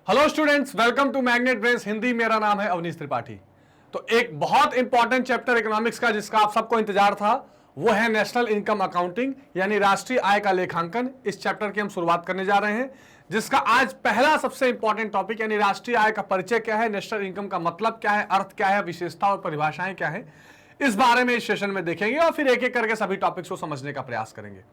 Hello students, welcome to Magnet Brains Hindi. मेरा नाम है अवनीश त्रिपाठी। तो एक बहुत इंपॉर्टेंट चैप्टर इकोनॉमिक्स का जिसका आप सबको इंतजार था वो है नेशनल इनकम अकाउंटिंग यानी राष्ट्रीय आय का लेखांकन। इस चैप्टर की हम शुरुआत करने जा रहे हैं जिसका आज पहला सबसे इंपॉर्टेंट टॉपिक यानी राष्ट्रीय आय का परिचय क्या है, नेशनल इनकम का मतलब क्या है, अर्थ क्या है, विशेषता और परिभाषाएं क्या है, इस बारे में इस सेशन में देखेंगे और फिर एक एक करके सभी टॉपिक्स को समझने का प्रयास करेंगे।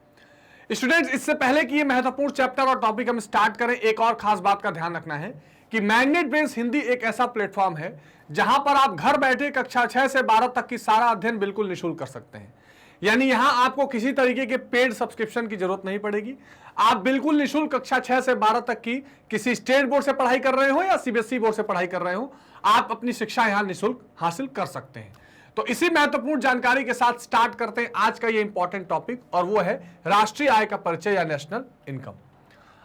स्टूडेंट्स, इससे पहले कि ये महत्वपूर्ण चैप्टर और टॉपिक हम स्टार्ट करें, एक और खास बात का ध्यान रखना है कि मैग्नेट ब्रेन्स हिंदी एक ऐसा प्लेटफॉर्म है जहां पर आप घर बैठे कक्षा 6 से 12 तक की सारा अध्ययन बिल्कुल निःशुल्क कर सकते हैं। यानी यहां आपको किसी तरीके के पेड सब्सक्रिप्शन की जरूरत नहीं पड़ेगी। आप बिल्कुल निःशुल्क कक्षा 6 से 12 तक की किसी स्टेट बोर्ड से पढ़ाई कर रहे हो या सीबीएसई बोर्ड से पढ़ाई कर रहे हो, आप अपनी शिक्षा यहां निःशुल्क हासिल कर सकते हैं। तो इसी महत्वपूर्ण जानकारी के साथ स्टार्ट करते हैं आज का ये इंपॉर्टेंट टॉपिक, और वो है राष्ट्रीय आय का परिचय या नेशनल इनकम।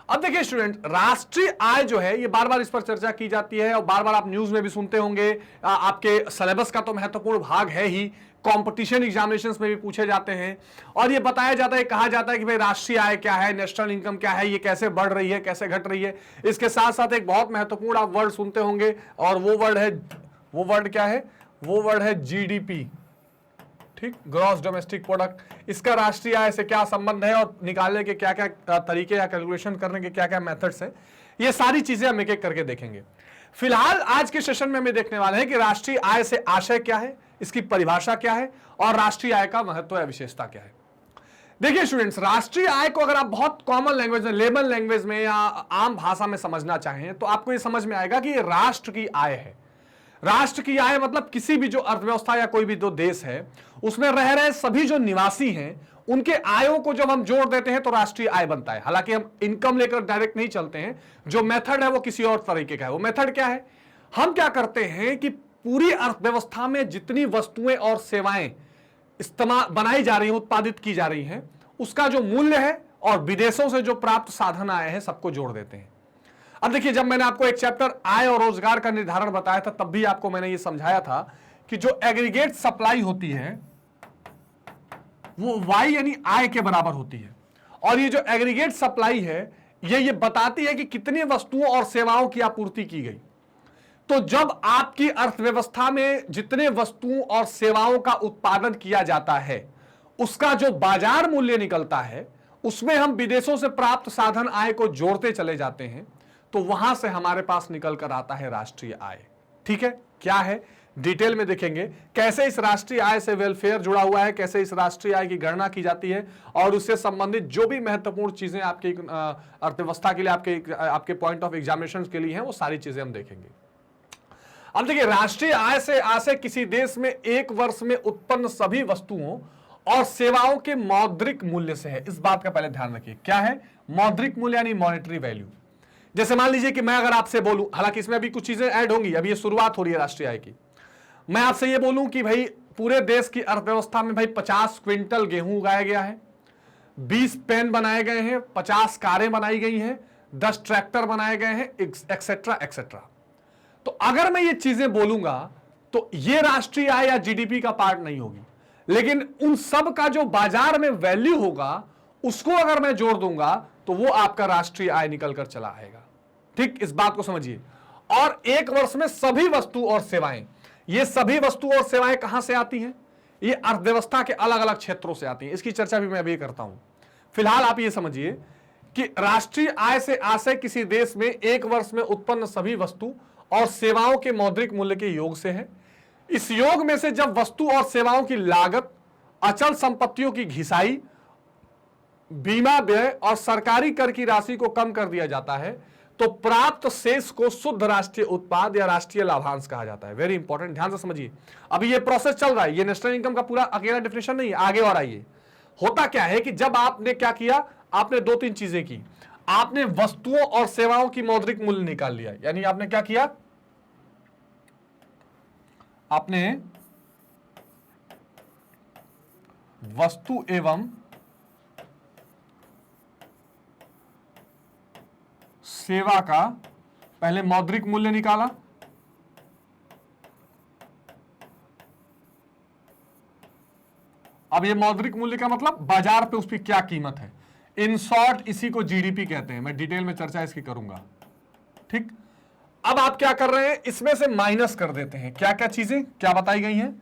अब देखिए स्टूडेंट, राष्ट्रीय आय जो है ये बार बार इस पर चर्चा की जाती है और बार बार आप न्यूज में भी सुनते होंगे। आपके सिलेबस का तो महत्वपूर्ण भाग है ही, कंपटीशन एग्जामिनेशंस में भी पूछे जाते हैं और ये बताया जाता है, कहा जाता है कि भाई राष्ट्रीय आय क्या है, नेशनल इनकम क्या है, ये कैसे बढ़ रही है, कैसे घट रही है। इसके साथ साथ एक बहुत महत्वपूर्ण आप वर्ड सुनते होंगे और वो वर्ड क्या है, वो वर्ड है जीडीपी। ठीक, ग्रॉस डोमेस्टिक प्रोडक्ट। इसका राष्ट्रीय आय से क्या संबंध है और निकालने के क्या क्या तरीके या कैलकुलेशन करने के क्या क्या मेथड्स हैं, ये सारी चीजें हम एक एक करके देखेंगे। फिलहाल आज के सेशन में हम देखने वाले हैं कि राष्ट्रीय आय से आशय क्या है, इसकी परिभाषा क्या है और राष्ट्रीय आय का महत्व या विशेषता क्या है। देखिए स्टूडेंट्स, राष्ट्रीय आय को अगर आप बहुत कॉमन लैंग्वेज में, लेमन लैंग्वेज में या आम भाषा में समझना चाहें तो आपको ये समझ में आएगा कि ये राष्ट्र की आय है। राष्ट्र की आय मतलब किसी भी जो अर्थव्यवस्था या कोई भी जो देश है उसमें रह रहे सभी जो निवासी हैं उनके आयों को जब हम जोड़ देते हैं तो राष्ट्रीय आय बनता है। हालांकि हम इनकम लेकर डायरेक्ट नहीं चलते हैं, जो मेथड है वो किसी और तरीके का है। वो मेथड क्या है, हम क्या करते हैं कि पूरी अर्थव्यवस्था में जितनी वस्तुएं और सेवाएं इस्तेमाल बनाई जा रही हैं, उत्पादित की जा रही हैं, उसका जो मूल्य है और विदेशों से जो प्राप्त साधन आए हैं सबको जोड़ देते हैं। अब देखिए, जब मैंने आपको एक चैप्टर आय और रोजगार का निर्धारण बताया था तब भी आपको मैंने ये समझाया था कि जो एग्रीगेट सप्लाई होती है वो वाई यानी आय के बराबर होती है, और ये जो एग्रीगेट सप्लाई है ये बताती है कि कितनी वस्तुओं और सेवाओं की आपूर्ति की गई। तो जब आपकी अर्थव्यवस्था में जितने वस्तुओं और सेवाओं का उत्पादन किया जाता है उसका जो बाजार मूल्य निकलता है उसमें हम विदेशों से प्राप्त साधन आय को जोड़ते चले जाते हैं, तो वहां से हमारे पास निकल कर आता है राष्ट्रीय आय। ठीक है, क्या है डिटेल में देखेंगे, कैसे इस राष्ट्रीय आय से वेलफेयर जुड़ा हुआ है, कैसे इस राष्ट्रीय आय की गणना की जाती है और उससे संबंधित जो भी महत्वपूर्ण चीजें आपकी अर्थव्यवस्था के लिए, आपके पॉइंट ऑफ एग्जामिनेशन के लिए हैं, वो सारी चीजें हम देखेंगे। अब देखिए, राष्ट्रीय आय से आशय किसी देश में एक वर्ष में उत्पन्न सभी वस्तुओं और सेवाओं के मौद्रिक मूल्य से है। इस बात का पहले ध्यान रखिए, क्या है मौद्रिक मूल्य यानी मॉनेटरी वैल्यू। जैसे मान लीजिए कि मैं अगर आपसे बोलूं, हालांकि इसमें अभी कुछ चीजें ऐड होंगी, अभी ये शुरुआत हो रही है राष्ट्रीय आय की, मैं आपसे ये बोलूं कि भाई पूरे देश की अर्थव्यवस्था में भाई 50 क्विंटल गेहूं उगाया गया है, 20 पेन बनाए गए हैं, 50 कारें बनाई गई हैं, 10 ट्रैक्टर बनाए गए हैं, एक्सेट्रा एक्सेट्रा। तो अगर मैं ये चीजें बोलूंगा तो ये राष्ट्रीय आय या जीडीपी का पार्ट नहीं होगी, लेकिन उन सब का जो बाजार में वैल्यू होगा उसको अगर मैं जोड़ दूंगा तो वो आपका राष्ट्रीय आय निकल कर चला आएगा। ठीक, इस बात को समझिए। और एक वर्ष में सभी वस्तु और सेवाएं, ये सभी वस्तु और सेवाएं कहां से आती हैं, ये अर्थव्यवस्था के अलग अलग क्षेत्रों से आती हैं। इसकी चर्चा भी मैं अभी करता हूं। फिलहाल आप ये समझिए कि राष्ट्रीय आय से आशय किसी देश में एक वर्ष में उत्पन्न सभी वस्तु और सेवाओं के मौद्रिक मूल्य के योग से है। इस योग में से जब वस्तु और सेवाओं की लागत, अचल संपत्तियों की घिसाई, बीमा व्यय और सरकारी कर की राशि को कम कर दिया जाता है तो प्राप्त शेष को शुद्ध राष्ट्रीय उत्पाद या राष्ट्रीय लाभांश कहा जाता है। वेरी इंपॉर्टेंट, ध्यान से समझिए। अभी ये प्रोसेस चल रहा है, ये नेशनल इनकम का पूरा अकेला डेफिनेशन नहीं है, आगे और आइए। होता क्या है कि जब आपने क्या किया, आपने 2-3 चीजें की। आपने वस्तुओं और सेवाओं की मौद्रिक मूल्य निकाल लिया, यानी आपने क्या किया, आपने वस्तु एवं सेवा का पहले मौद्रिक मूल्य निकाला, अब ये मौद्रिक मूल्य का मतलब बाजार पे उसकी क्या कीमत है। इन शॉर्ट इसी को जीडीपी कहते हैं, मैं डिटेल में चर्चा इसकी करूंगा। ठीक, अब आप क्या कर रहे हैं, इसमें से माइनस कर देते हैं। क्या क्या चीजें क्या बताई गई हैं,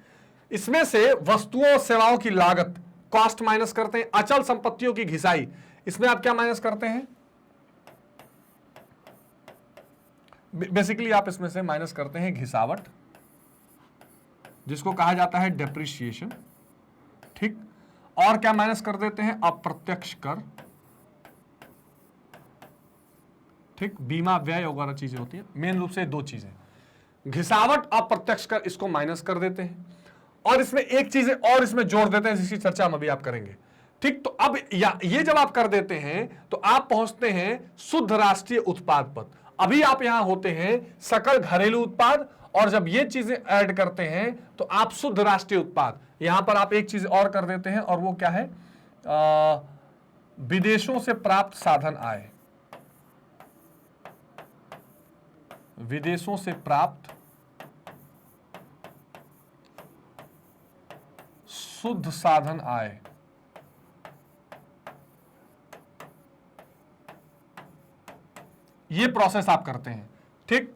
इसमें से वस्तुओं और सेवाओं की लागत, कॉस्ट माइनस करते हैं। अचल संपत्तियों की घिसाई, इसमें आप क्या माइनस करते हैं, बेसिकली आप इसमें से माइनस करते हैं घिसावट, जिसको कहा जाता है डेप्रिसिएशन। ठीक, और क्या माइनस कर देते हैं, अप्रत्यक्ष कर। ठीक, बीमा व्यय वगैरह चीजें होती हैं, मेन रूप से दो चीजें, घिसावट अप्रत्यक्ष कर, इसको माइनस कर देते हैं। और इसमें एक चीज और इसमें जोड़ देते हैं, जिसकी चर्चा हम अभी आप करेंगे। ठीक, तो अब ये जब आप कर देते हैं तो आप पहुंचते हैं शुद्ध राष्ट्रीय उत्पाद पर। अभी आप यहां होते हैं सकल घरेलू उत्पाद, और जब ये चीजें ऐड करते हैं तो आप शुद्ध राष्ट्रीय उत्पाद, यहां पर आप एक चीज और कर देते हैं, और वो क्या है, विदेशों से प्राप्त साधन आय, विदेशों से प्राप्त शुद्ध साधन आय। ये प्रोसेस आप करते हैं। ठीक,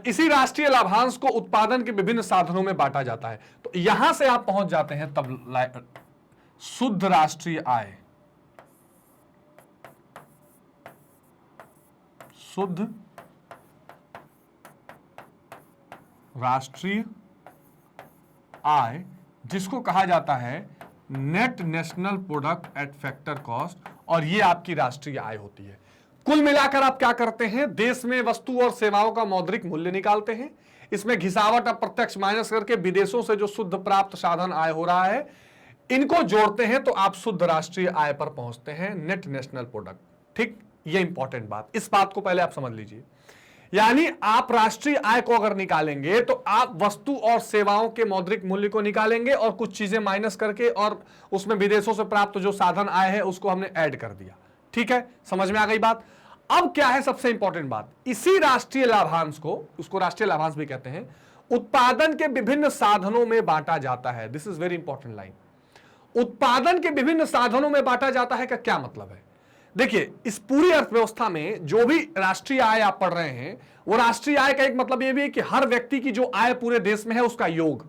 इसी राष्ट्रीय लाभांश को उत्पादन के विभिन्न साधनों में बांटा जाता है। तो यहां से आप पहुंच जाते हैं तब शुद्ध राष्ट्रीय आय, शुद्ध राष्ट्रीय आय, जिसको कहा जाता है net national product at factor cost, और ये आपकी राष्ट्रीय आय होती है। कुल मिलाकर आप क्या करते हैं, देश में वस्तु और सेवाओं का मौद्रिक मूल्य निकालते हैं, इसमें घिसावट अप्रत्यक्ष माइनस करके विदेशों से जो शुद्ध प्राप्त साधन आय हो रहा है, इनको जोड़ते हैं तो आप शुद्ध राष्ट्रीय आय पर पहुंचते हैं, नेट नेशनल प्रोडक्ट। ठीक, ये इंपॉर्टेंट बात, इस बात को पहले आप समझ लीजिए। यानी आप राष्ट्रीय आय को अगर निकालेंगे तो आप वस्तु और सेवाओं के मौद्रिक मूल्य को निकालेंगे और कुछ चीजें माइनस करके, और उसमें विदेशों से प्राप्त जो साधन आय है उसको हमने ऐड कर दिया। ठीक है, समझ में आ गई बात। अब क्या है सबसे इंपॉर्टेंट बात, इसी राष्ट्रीय लाभांश को, उसको राष्ट्रीय लाभांश भी कहते हैं, उत्पादन के विभिन्न साधनों में बांटा जाता है। This is very important line. उत्पादन के विभिन्न साधनों में बांटा जाता है का क्या मतलब है, देखिए इस पूरी अर्थव्यवस्था में जो भी राष्ट्रीय आय आप पढ़ रहे हैं, वो राष्ट्रीय आय का एक मतलब ये भी है कि हर व्यक्ति की जो आय पूरे देश में है उसका योग,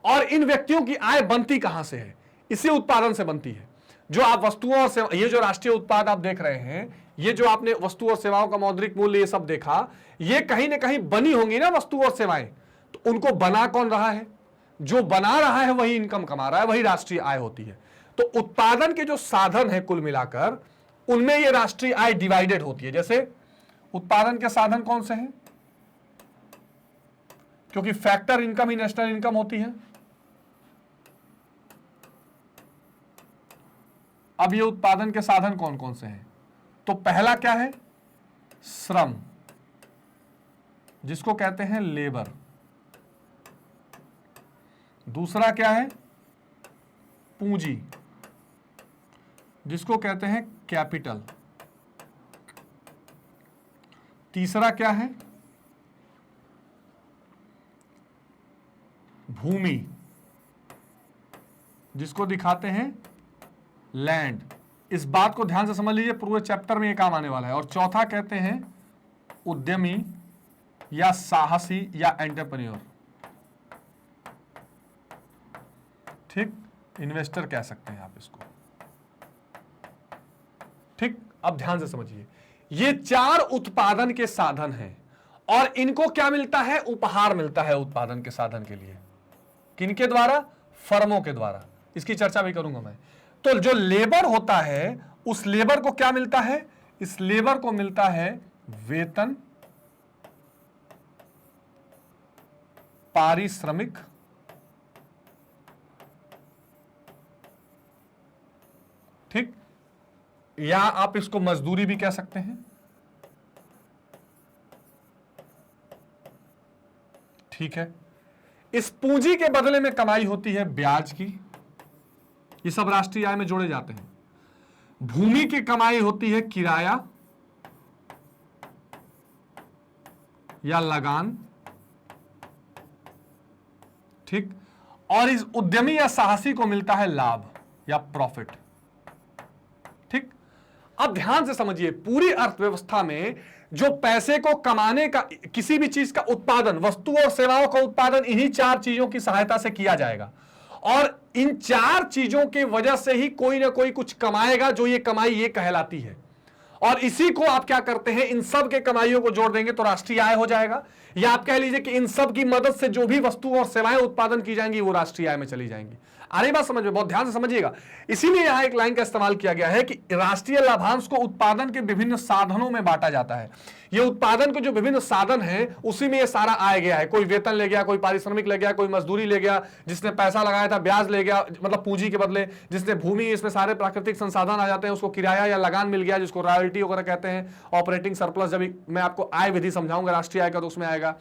और इन व्यक्तियों की आय बनती कहां से है, इसी उत्पादन से बनती है। जो आप वस्तुओं और सेवा, ये जो राष्ट्रीय उत्पाद आप देख रहे हैं, ये जो आपने वस्तु और सेवाओं का मौद्रिक मूल्य ये सब देखा, ये कहीं ना कहीं बनी होंगी ना वस्तु और सेवाएं, तो उनको बना कौन रहा है, जो बना रहा है वही इनकम कमा रहा है, वही राष्ट्रीय आय होती है। तो उत्पादन के जो साधन है कुल मिलाकर, उनमें ये राष्ट्रीय आय डिवाइडेड होती है। जैसे उत्पादन के साधन कौन से हैं, क्योंकि फैक्टर इनकम ही नेशनल इनकम होती है। अब ये उत्पादन के साधन कौन कौन से हैं, तो पहला क्या है, श्रम, जिसको कहते हैं लेबर। दूसरा क्या है, पूंजी, जिसको कहते हैं कैपिटल। तीसरा क्या है, भूमि, जिसको दिखाते हैं लैंड। इस बात को ध्यान से समझ लीजिए, पूरे चैप्टर में ये काम आने वाला है। और चौथा कहते हैं उद्यमी या साहसी या एंटरप्रेन्योर। ठीक, इन्वेस्टर कह सकते हैं आप इसको। ठीक, अब ध्यान से समझिए, ये चार उत्पादन के साधन हैं, और इनको क्या मिलता है, उपहार मिलता है उत्पादन के साधन के लिए। किनके द्वारा, फर्मों के द्वारा। इसकी चर्चा भी करूंगा मैं। तो जो लेबर होता है, उस लेबर को क्या मिलता है, इस लेबर को मिलता है वेतन, पारिश्रमिक, ठीक, या आप इसको मजदूरी भी कह सकते हैं। ठीक है, इस पूंजी के बदले में कमाई होती है ब्याज की, ये सब राष्ट्रीय आय में जोड़े जाते हैं। भूमि की कमाई होती है किराया या लगान। ठीक, और इस उद्यमी या साहसी को मिलता है लाभ या प्रॉफिट। ठीक, अब ध्यान से समझिए, पूरी अर्थव्यवस्था में जो पैसे को कमाने का, किसी भी चीज का उत्पादन, वस्तु और सेवाओं का उत्पादन इन्हीं 4 चीजों की सहायता से किया जाएगा, और इन 4 चीजों की वजह से ही कोई ना कोई कुछ कमाएगा, जो ये कमाई ये कहलाती है। और इसी को आप क्या करते हैं, इन सब के कमाइयों को जोड़ देंगे तो राष्ट्रीय आय हो जाएगा, या आप कह लीजिए कि इन सब की मदद से जो भी वस्तु और सेवाएं उत्पादन की जाएंगी वो राष्ट्रीय आय में चली जाएंगी। आ रही बात समझ में? बहुत ध्यान से समझिएगा। इसीलिए यहां एक लाइन का इस्तेमाल किया गया है कि राष्ट्रीय लाभांश को उत्पादन के विभिन्न साधनों में बांटा जाता है। ये उत्पादन के जो विभिन्न साधन हैं उसी में ये सारा आया गया है। कोई वेतन ले गया, कोई पारिश्रमिक ले गया, कोई मजदूरी ले गया, जिसने पैसा लगाया था ब्याज ले गया, मतलब पूंजी के बदले, जिसने भूमि, इसमें सारे प्राकृतिक संसाधन आ जाते हैं, उसको किराया या लगान मिल गया, जिसको रॉयल्टी वगैरह कहते हैं, ऑपरेटिंग सरप्लस। जब मैं आपको आय विधि समझाऊंगा राष्ट्रीय आय का तो उसमें आएगा।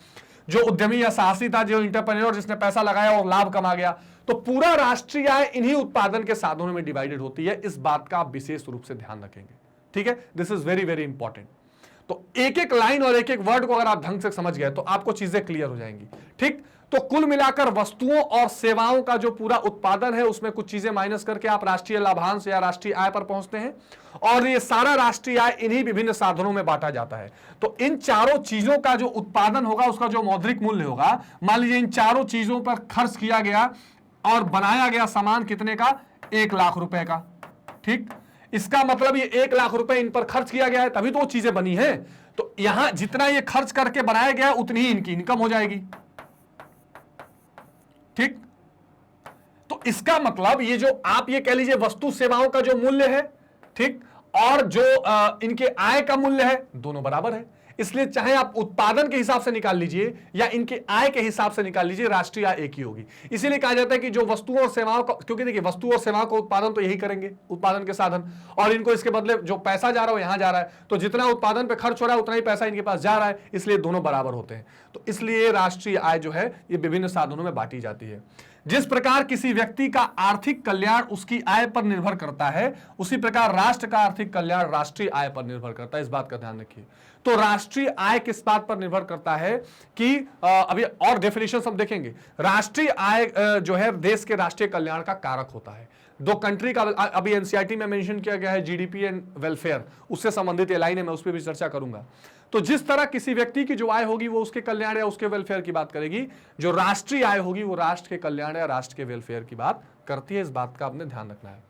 जो उद्यमी या साहसी था, जो इंटरप्रेन्योर, जिसने पैसा लगाया और लाभ कमा गया, तो पूरा राष्ट्रीय आय इन्हीं उत्पादन के साधनों में डिवाइडेड होती है। इस बात का आप विशेष रूप से ध्यान रखेंगे, ठीक है? This is very very important. तो एक एक लाइन और एक एक वर्ड को अगर आप ढंग से समझ गए तो आपको चीजें क्लियर हो जाएंगी, ठीक? तो कुल मिलाकर वस्तुओं और सेवाओं का जो पूरा उत्पादन है उसमें कुछ चीजें माइनस करके आप राष्ट्रीय लाभांश या राष्ट्रीय आय पर पहुंचते हैं, और ये सारा राष्ट्रीय आय इन्हीं विभिन्न साधनों में बांटा जाता है। तो इन चारों चीजों का जो उत्पादन होगा उसका जो मौद्रिक मूल्य होगा, मान लीजिए इन चारों चीजों पर खर्च किया गया और बनाया गया सामान कितने का? 1 लाख रुपए का, ठीक? इसका मतलब ये 1 लाख रुपए इन पर खर्च किया गया है, तभी तो वो चीजें बनी हैं। तो यहां जितना ये खर्च करके बनाया गया उतनी ही इनकी इनकम हो जाएगी, ठीक? तो इसका मतलब ये जो आप ये कह लीजिए वस्तु सेवाओं का जो मूल्य है, ठीक, और जो इनके आय का मूल्य है, दोनों बराबर है। इसलिए चाहे आप उत्पादन के हिसाब से निकाल लीजिए या इनके आय के हिसाब से निकाल लीजिए, राष्ट्रीय आय एक ही होगी। इसीलिए कहा जाता है कि जो वस्तुओं और सेवाओं का, क्योंकि देखिए वस्तु और सेवाओं का उत्पादन तो यही करेंगे, उत्पादन के साधन, और इनको इसके बदले जो पैसा जा रहा है यहां जा रहा है, तो जितना उत्पादन पे खर्च हो रहा है उतना ही पैसा इनके पास जा रहा है, इसलिए दोनों बराबर होते हैं। तो इसलिए राष्ट्रीय आय जो है ये विभिन्न साधनों में बांटी जाती है। जिस प्रकार किसी व्यक्ति का आर्थिक कल्याण उसकी आय पर निर्भर करता है, उसी प्रकार राष्ट्र का आर्थिक कल्याण राष्ट्रीय आय पर निर्भर करता है। इस बात का ध्यान रखिए। तो राष्ट्रीय आय किस बात पर निर्भर करता है कि अभी और डेफिनेशन हम देखेंगे। राष्ट्रीय आय जो है देश के राष्ट्रीय कल्याण का कारक होता है। दो कंट्री का अभी एनसीईआरटी में मेंशन किया गया है, जीडीपी एंड वेलफेयर, उससे संबंधित ये लाइन है, मैं उस पर भी चर्चा करूंगा। तो जिस तरह किसी व्यक्ति की जो आय होगी वो उसके कल्याण या उसके वेलफेयर की बात करेगी, जो राष्ट्रीय आय होगी वो राष्ट्र के कल्याण या राष्ट्र के वेलफेयर की बात करती है। इस बात का आपने ध्यान रखना है।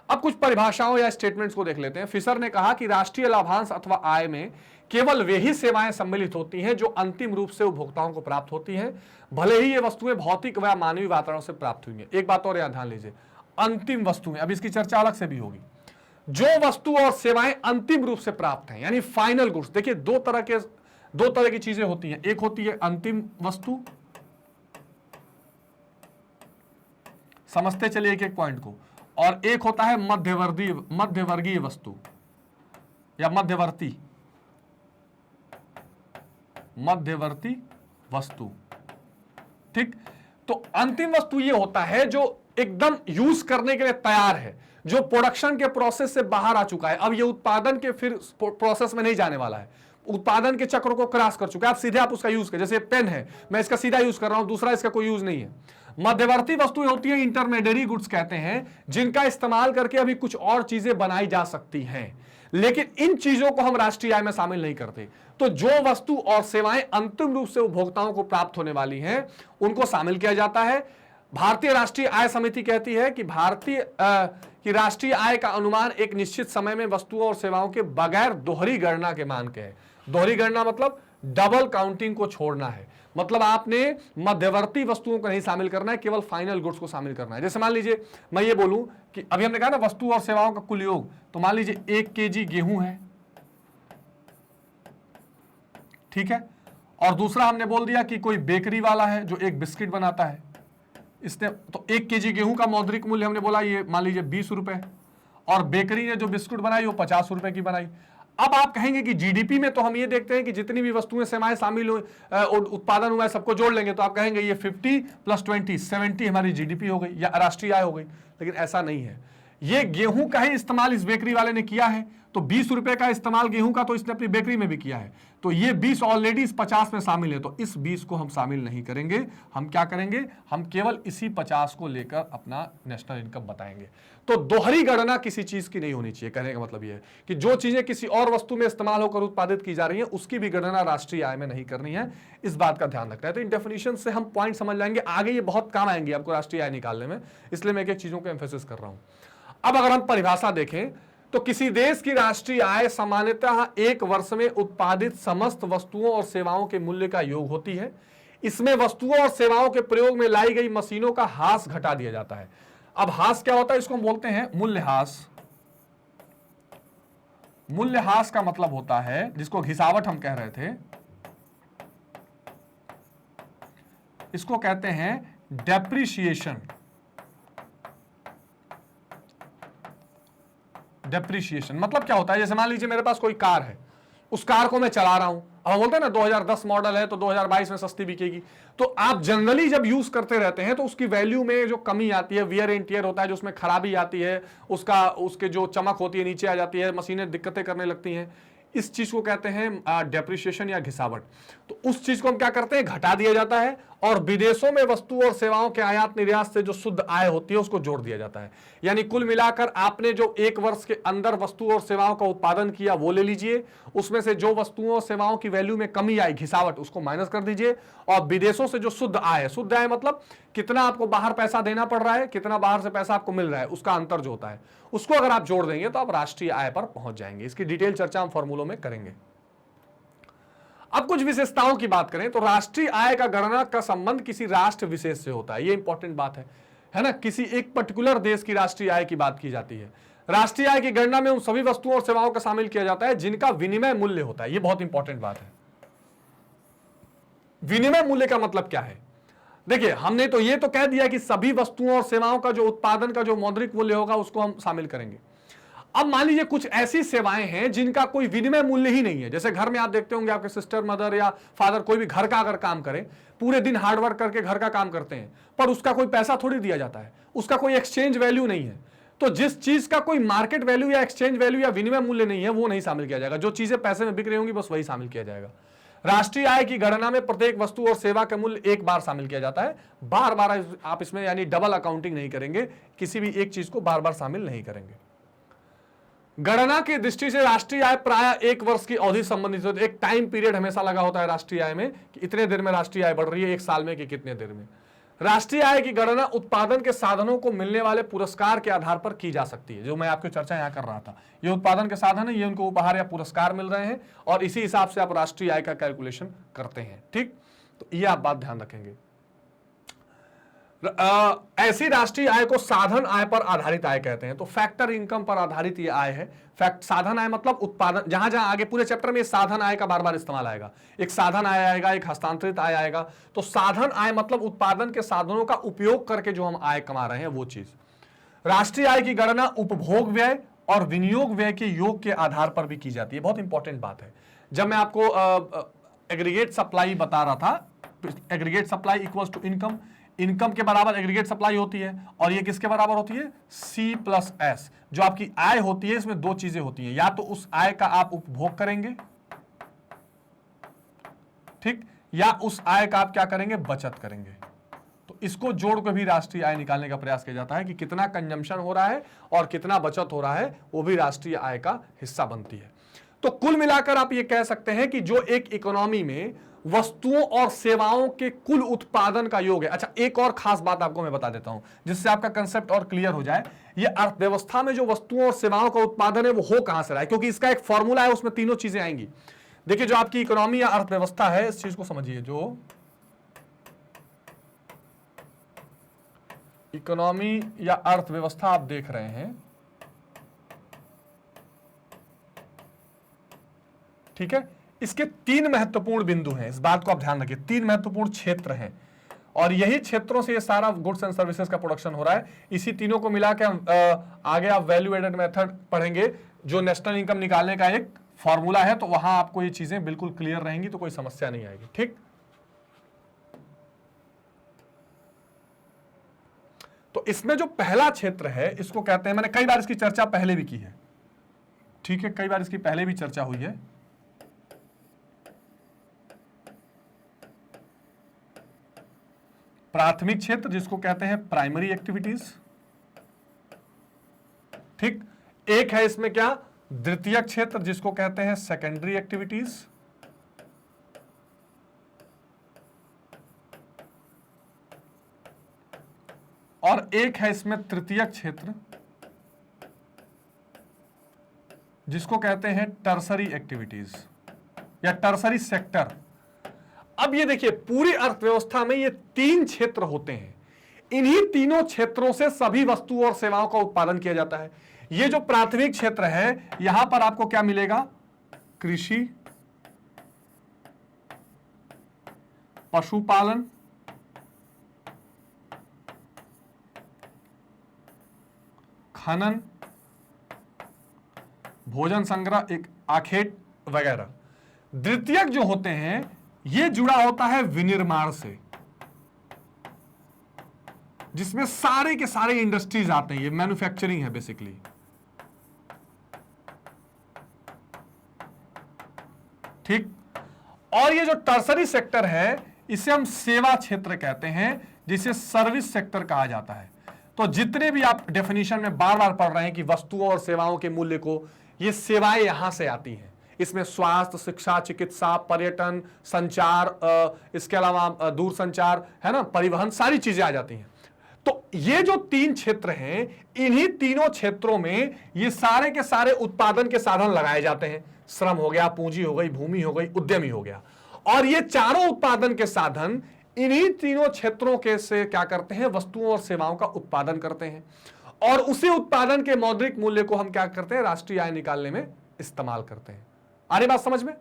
अब कुछ परिभाषाओं या स्टेटमेंट्स को देख लेते हैं। फिशर ने कहा कि राष्ट्रीय लाभांश अथवा आय में केवल वे ही सेवाएं सम्मिलित होती हैं जो अंतिम रूप से उपभोक्ताओं को प्राप्त होती हैं, भले ही ये वस्तुएं भौतिक व मानवीय वातावरण से प्राप्त हुई हैं। एक बात और यहां ध्यान लीजिए, अंतिम वस्तुएं, अब इसकी चर्चा अलग से भी होगी। जो वस्तु और सेवाएं अंतिम रूप से प्राप्त हैं, यानी फाइनल गुड्स। देखिए दो तरह की चीजें होती हैं। एक होती है अंतिम वस्तु, समझते चलिए एक एक पॉइंट को, और एक होता है मध्यवर्गीय वस्तु या मध्यवर्ती वस्तु, ठीक। तो अंतिम वस्तु ये होता है जो एकदम यूज करने के लिए तैयार है, जो प्रोडक्शन के प्रोसेस से बाहर आ चुका है, अब ये उत्पादन के फिर प्रोसेस में नहीं जाने वाला है, उत्पादन के चक्र को क्रॉस कर चुका है, आप सीधे उसका यूज कर, जैसे पेन है, मैं इसका सीधा यूज कर रहा हूं, दूसरा इसका कोई यूज नहीं है। मध्यवर्ती वस्तुएं होती हैं, इंटरमीडिएरी गुड्स कहते हैं, जिनका इस्तेमाल करके अभी कुछ और चीजें बनाई जा सकती हैं, लेकिन इन चीजों को हम राष्ट्रीय आय में शामिल नहीं करते। तो जो वस्तु और सेवाएं अंतिम रूप से उपभोक्ताओं को प्राप्त होने वाली हैं उनको शामिल किया जाता है। भारतीय राष्ट्रीय आय समिति कहती है कि राष्ट्रीय आय का अनुमान एक निश्चित समय में वस्तुओं और सेवाओं के बगैर दोहरी गणना के मान के है। दोहरी गणना मतलब डबल काउंटिंग को छोड़ना है, मतलब आपने मध्यवर्ती वस्तुओं को नहीं शामिल करना है, केवल फाइनल गुड्स को शामिल करना है। जैसे मान लीजिए मैं ये बोलूं कि अभी हमने कहा ना वस्तु और सेवाओं का कुल योग, तो मान लीजिए 1 केजी गेहूं है, ठीक है, और दूसरा हमने बोल दिया कि कोई बेकरी वाला है जो एक बिस्किट बनाता है, इसने तो 1 केजी गेहूं का मौद्रिक मूल्य हमने बोला ये मान लीजिए 20 रुपए, और बेकरी ने जो बिस्कुट बनाई वो 50 रुपए की बनाई। अब आप कहेंगे कि जीडीपी में तो हम ये देखते हैं कि जितनी भी वस्तुएं सेवाएं शामिल हुई, उत्पादन हुआ है, सबको जोड़ लेंगे तो आप कहेंगे ये 50 + 20 70 हमारी जीडीपी हो गई या राष्ट्रीय आय हो गई, लेकिन ऐसा नहीं है। ये गेहूं का ही इस्तेमाल इस बेकरी वाले ने किया है, तो 20 रुपए का इस्तेमाल गेहूं का तो इसने अपनी बेकरी में भी किया है, तो ये 20 ऑलरेडी इस 50 में शामिल है, तो इस 20 को हम शामिल नहीं करेंगे। हम क्या करेंगे, हम केवल इसी 50 को लेकर अपना नेशनल इनकम बताएंगे। तो दोहरी गणना किसी चीज की नहीं होनी चाहिए। कहने का मतलब यह है कि जो चीजें किसी और वस्तु में इस्तेमाल होकर उत्पादित की जा रही है उसकी भी गणना राष्ट्रीय आय में नहीं करनी है, इस बात का ध्यान रखना है। तो इन डेफिनेशन से हम पॉइंट समझ जाएंगे, आगे ये बहुत काम आएंगे आपको राष्ट्रीय आय निकालने में, इसलिए मैं एक एक चीजों को एम्फेसिस कर रहा हूं। अब अगर हम परिभाषा देखें तो किसी देश की राष्ट्रीय आय सामान्यतः एक वर्ष में उत्पादित समस्त वस्तुओं और सेवाओं के मूल्य का योग होती है। इसमें वस्तुओं और सेवाओं के प्रयोग में लाई गई मशीनों का हास घटा दिया जाता है। अब हास क्या होता है, इसको हम बोलते हैं मूल्यहास। मूल्यहास का मतलब होता है, जिसको घिसावट हम कह रहे थे, इसको कहते हैं डेप्रिसिएशन। डेप्रिसिएशन मतलब क्या होता है, जैसे मान लीजिए मेरे पास कोई कार है, उस कार को मैं चला रहा हूं, अब हम बोलते हैं ना 2010 मॉडल है तो 2022 में सस्ती बिकेगी, तो आप जनरली जब यूज करते रहते हैं तो उसकी वैल्यू में जो कमी आती है, वियर एंड टियर होता है, जो उसमें खराबी आती है, उसके जो चमक होती है नीचे आ जाती है, मशीनें दिक्कतें करने लगती हैं, इस चीज को कहते हैं डेप्रिसिएशन या घिसावट। तो उस चीज को हम क्या करते हैं, घटा दिया जाता है, और विदेशों में वस्तु और सेवाओं के आयात निर्यात से जो शुद्ध आय होती है उसको जोड़ दिया जाता है। यानी कुल मिलाकर आपने जो एक वर्ष के अंदर वस्तु और सेवाओं का उत्पादन किया वो ले लीजिए, उसमें से जो वस्तुओं और सेवाओं की वैल्यू में कमी आई, घिसावट, उसको माइनस कर दीजिए, और विदेशों से जो शुद्ध आय, शुद्ध आय मतलब कितना आपको बाहर पैसा देना पड़ रहा है, कितना बाहर से पैसा आपको मिल रहा है, उसका अंतर जो होता है, उसको अगर आप जोड़ देंगे तो आप राष्ट्रीय आय पर पहुंच जाएंगे। इसकी डिटेल चर्चा हम फॉर्मूलों में करेंगे। अब कुछ विशेषताओं की बात करें तो राष्ट्रीय आय का गणना का संबंध किसी राष्ट्र विशेष से होता है, ये इंपॉर्टेंट बात है ना। किसी एक पर्टिकुलर देश की राष्ट्रीय आय की बात की जाती है। राष्ट्रीय आय की गणना में उन सभी वस्तुओं और सेवाओं का शामिल किया जाता है जिनका विनिमय मूल्य होता है, ये बहुत इंपॉर्टेंट बात है। विनिमय मूल्य का मतलब क्या है, देखिए हमने तो ये तो कह दिया कि सभी वस्तुओं और सेवाओं का जो उत्पादन का जो मौद्रिक मूल्य होगा उसको हम शामिल करेंगे। अब मान लीजिए कुछ ऐसी सेवाएं हैं जिनका कोई विनिमय मूल्य ही नहीं है, जैसे घर में आप देखते होंगे आपके सिस्टर, मदर या फादर कोई भी घर का अगर काम करे, पूरे दिन हार्डवर्क करके घर का काम करते हैं, पर उसका कोई पैसा थोड़ी दिया जाता है, उसका कोई एक्सचेंज वैल्यू नहीं है। तो जिस चीज का कोई मार्केट वैल्यू या एक्सचेंज वैल्यू या विनिमय मूल्य नहीं है वो नहीं शामिल किया जाएगा। जो चीजें पैसे में बिक रही होंगी बस वही शामिल किया जाएगा। राष्ट्रीय आय की गणना में प्रत्येक वस्तु और सेवा का मूल्य एक बार शामिल किया जाता है, बार बार आप इसमें यानी डबल अकाउंटिंग नहीं करेंगे, किसी भी एक चीज को बार बार शामिल नहीं करेंगे। गणना की दृष्टि से राष्ट्रीय आय प्राय एक वर्ष की अवधि संबंधित होती है। एक टाइम पीरियड हमेशा लगा होता है राष्ट्रीय आय में कि इतने देर में राष्ट्रीय आय बढ़ रही है, एक साल में कि कितने देर में। राष्ट्रीय आय की गणना उत्पादन के साधनों को मिलने वाले पुरस्कार के आधार पर की जा सकती है, जो मैं आपकी चर्चा यहां कर रहा था। ये उत्पादन के साधन है, ये उनको उपहार या पुरस्कार मिल रहे हैं, और इसी हिसाब से आप राष्ट्रीय आय का कैलकुलेशन करते हैं। ठीक, तो ये आप बात ध्यान रखेंगे। ऐसी राष्ट्रीय आय को साधन आय पर आधारित आय कहते हैं। तो फैक्टर इनकम पर आधारित ये आय है। साधन आय मतलब उत्पादन, जहां जहां आगे पूरे चैप्टर में साधन आय का बार बार इस्तेमाल आएगा। एक साधन आय आएगा, एक हस्तांतरित आय आएगा। तो साधन आय मतलब उत्पादन के साधनों का उपयोग करके जो हम आय कमा रहे हैं वो चीज। राष्ट्रीय आय की गणना उपभोग व्यय और विनियोग व्यय के योग के आधार पर भी की जाती है। बहुत इंपॉर्टेंट बात है। जब मैं आपको एग्रीगेट सप्लाई बता रहा था, aggregate supply equals to income, income के बराबर एग्रीगेट सप्लाई होती है, और ये किसके बराबर होती है, C+S। जो आपकी आय होती है इसमें दो चीजें होती हैं, या तो उस आय का आप उपभोग करेंगे, ठीक, या उस आय का आप क्या करेंगे, बचत करेंगे। तो इसको जोड़ कर भी राष्ट्रीय आय निकालने का प्रयास किया जाता है कि कितना कंजम्पशन हो रहा है और कितना बचत हो रहा है, वो भी राष्ट्रीय आय का हिस्सा बनती है। तो कुल मिलाकर आप ये कह सकते हैं कि जो एक इकोनॉमी में वस्तुओं और सेवाओं के कुल उत्पादन का योग है। अच्छा, एक और खास बात आपको मैं बता देता हूं जिससे आपका कंसेप्ट और क्लियर हो जाए। ये अर्थव्यवस्था में जो वस्तुओं और सेवाओं का उत्पादन है वो हो कहां से रहा है, क्योंकि इसका एक फॉर्मूला है, उसमें तीनों चीजें आएंगी। देखिए, जो आपकी इकोनॉमी या अर्थव्यवस्था है, इस चीज को समझिए, जो इकोनॉमी या अर्थव्यवस्था आप देख रहे हैं, ठीक है, इसके तीन महत्वपूर्ण बिंदु हैं। इस बात को आप ध्यान रखिए, तीन महत्वपूर्ण क्षेत्र हैं, और यही क्षेत्रों से ये सारा गुड्स एंड सर्विसेज का प्रोडक्शन हो रहा है। इसी तीनों को मिला के आगे आप वैल्यू एडेड मेथड पढ़ेंगे, जो नेशनल इनकम निकालने का एक फॉर्मूला है, तो वहां आपको ये चीजें बिल्कुल क्लियर रहेंगी, तो कोई समस्या नहीं आएगी। ठीक, तो इसमें जो पहला क्षेत्र है इसको कहते हैं, मैंने कई बार इसकी चर्चा पहले भी की है, ठीक है, कई बार इसकी पहले भी चर्चा हुई है। प्राथमिक क्षेत्र जिसको कहते हैं प्राइमरी एक्टिविटीज, ठीक। एक है इसमें क्या, द्वितीयक क्षेत्र जिसको कहते हैं सेकेंडरी एक्टिविटीज, और एक है इसमें तृतीयक क्षेत्र जिसको कहते हैं टर्सरी एक्टिविटीज या टर्सरी सेक्टर। अब ये देखिए, पूरी अर्थव्यवस्था में ये तीन क्षेत्र होते हैं, इन्हीं तीनों क्षेत्रों से सभी वस्तुओं और सेवाओं का उत्पादन किया जाता है। ये जो प्राथमिक क्षेत्र है, यहां पर आपको क्या मिलेगा, कृषि, पशुपालन, खनन, भोजन संग्रह, एक आखेट वगैरह। द्वितीयक जो होते हैं ये जुड़ा होता है विनिर्माण से, जिसमें सारे के सारे इंडस्ट्रीज आते हैं, ये मैन्युफैक्चरिंग है बेसिकली। ठीक। और ये जो टर्सरी सेक्टर है इसे हम सेवा क्षेत्र कहते हैं, जिसे सर्विस सेक्टर कहा जाता है। तो जितने भी आप डेफिनेशन में बार बार पढ़ रहे हैं कि वस्तुओं और सेवाओं के मूल्य को, ये सेवाएं यहां से आती हैं। इसमें स्वास्थ्य, शिक्षा, चिकित्सा, पर्यटन, संचार, इसके अलावा दूर संचार, है ना, परिवहन, सारी चीजें आ जाती हैं। तो ये जो तीन क्षेत्र हैं, इन्हीं तीनों क्षेत्रों में ये सारे के सारे उत्पादन के साधन लगाए जाते हैं। श्रम हो गया, पूंजी हो गई, भूमि हो गई, उद्यमी हो गया। और ये चारों उत्पादन के साधन इन्हीं तीनों क्षेत्रों के से क्या करते हैं, वस्तुओं और सेवाओं का उत्पादन करते हैं। और उसी उत्पादन के मौद्रिक मूल्य को हम क्या करते हैं, राष्ट्रीय आय निकालने में इस्तेमाल करते हैं। आ रही बात समझ में,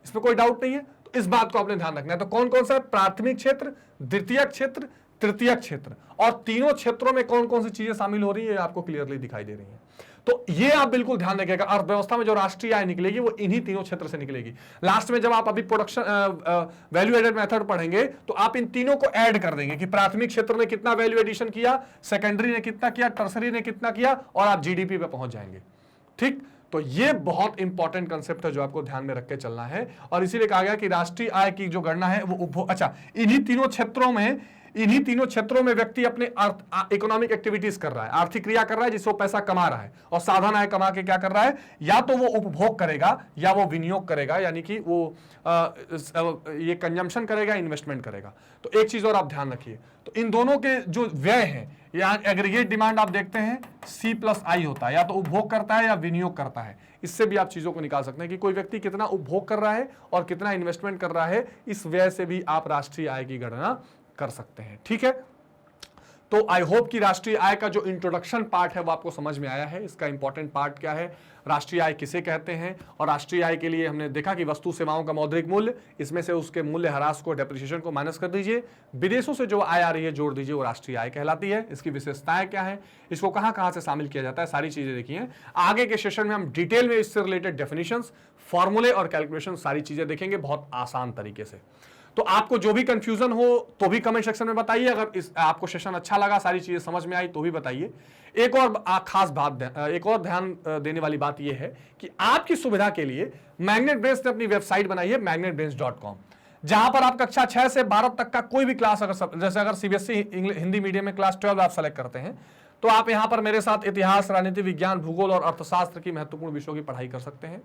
इसमें कोई डाउट नहीं है। तो इस बात को आपने ध्यान रखना है। तो कौन कौन सा है, प्राथमिक क्षेत्र, द्वितीयक क्षेत्र, तृतीयक क्षेत्र, और तीनों क्षेत्रों में कौन कौन सी चीजें शामिल हो रही है आपको क्लियरली दिखाई दे रही है। तो ये आप बिल्कुल ध्यान रखिएगा, अर्थव्यवस्था में जो राष्ट्रीय आय निकलेगी वो इन्हीं तीनों क्षेत्र से निकलेगी। लास्ट में जब आप अभी प्रोडक्शन वैल्यू एडेड मेथड पढ़ेंगे तो आप इन तीनों को ऐड कर देंगे कि प्राथमिक क्षेत्र ने कितना वैल्यू एडिशन किया, सेकेंडरी ने कितना किया, टर्सरी ने कितना किया, और आप जीडीपी पे पहुंच जाएंगे। ठीक। तो ये बहुत इंपॉर्टेंट कंसेप्ट है जो आपको ध्यान में रख के चलना है। और इसीलिए कहा गया कि राष्ट्रीय आय की जो गणना है वो उपभोग, अच्छा, इन्हीं तीनों क्षेत्रों में व्यक्ति अपने इकोनॉमिक एक्टिविटीज कर रहा है, आर्थिक क्रिया कर रहा है, जिससे वो पैसा कमा रहा है, और साधन आय कमा के क्या कर रहा है, या तो वो उपभोग करेगा या वो विनियोग करेगा, यानी कि वो ये कंजम्पशन करेगा, इन्वेस्टमेंट करेगा। तो एक चीज और आप ध्यान रखिए, तो इन दोनों के जो व्यय है, यहाँ एग्रीगेट डिमांड आप देखते हैं C+I होता है, या तो उपभोग करता है या विनियोग करता है। इससे भी आप चीजों को निकाल सकते हैं कि कोई व्यक्ति कितना उपभोग कर रहा है और कितना इन्वेस्टमेंट कर रहा है। इस व्यय से भी आप राष्ट्रीय आय की गणना कर सकते हैं। ठीक है। तो आई होप कि राष्ट्रीय आय का जो इंट्रोडक्शन पार्ट है वो आपको समझ में आया है। इसका इंपॉर्टेंट पार्ट क्या है, राष्ट्रीय आय किसे कहते हैं, और राष्ट्रीय आय के लिए हमने देखा कि वस्तु सेवाओं का मौद्रिक मूल्य, इसमें से उसके मूल्य ह्रास को, डेप्रिसिएशन को माइनस कर दीजिए, विदेशों से जो आय आ रही है जोड़ दीजिए, वो राष्ट्रीय आय कहलाती है। इसकी विशेषताएं क्या है, इसको कहां कहां से शामिल किया जाता है, सारी चीजें देखिए। आगे के सेशन में हम डिटेल में इससे रिलेटेड डेफिनेशंस, फॉर्मूले और कैलकुलेशन सारी चीजें देखेंगे बहुत आसान तरीके से। तो आपको जो भी कंफ्यूजन हो तो भी कमेंट सेक्शन में बताइए। अगर इस आपको सेशन अच्छा लगा, सारी चीजें समझ में आई तो भी बताइए। एक और खास बात, एक और ध्यान देने वाली बात यह है कि आपकी सुविधा के लिए मैग्नेट ब्रेन्स ने अपनी वेबसाइट बनाई है magnetbrains.com, जहां पर आप कक्षा 6 से 12 तक का कोई भी क्लास, जैसे अगर सीबीएसई हिंदी मीडियम में क्लास 12 आप सेलेक्ट करते हैं तो आप यहां पर मेरे साथ इतिहास, राजनीति विज्ञान, भूगोल और अर्थशास्त्र की महत्वपूर्ण विषयों की पढ़ाई कर सकते हैं।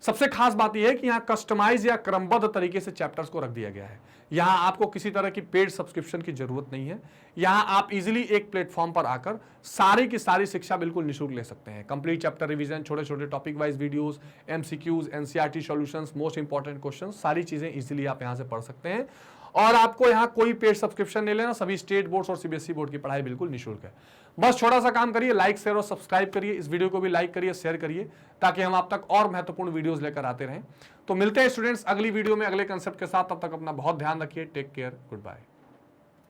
सबसे खास बात यह है कि यहाँ कस्टमाइज या क्रमबद्ध तरीके से चैप्टर्स को रख दिया गया है। यहाँ आपको किसी तरह की पेड सब्सक्रिप्शन की जरूरत नहीं है। यहाँ आप इजीली एक प्लेटफॉर्म पर आकर सारी की सारी शिक्षा बिल्कुल निःशुल्क ले सकते हैं। कंप्लीट चैप्टर रिवीजन, छोटे छोटे topic wise videos, MCQs, NCERT solutions, most important question, सारी चीजें इजीली आप यहाँ से पढ़ सकते हैं। और आपको यहाँ कोई पेड सब्सक्रिप्शन नहीं लेना, सभी स्टेट बोर्ड्स और सीबीएसई बोर्ड की पढ़ाई बिल्कुल निःशुल्क है। बस छोटा सा काम करिए, लाइक, शेयर और सब्सक्राइब करिए। इस वीडियो को भी लाइक करिए, शेयर करिए, ताकि हम आप तक और महत्वपूर्ण वीडियोस लेकर आते रहें। तो मिलते हैं स्टूडेंट्स अगली वीडियो में अगले कंसेप्ट के साथ। तब तक अपना बहुत ध्यान रखिए। Take care, good bye.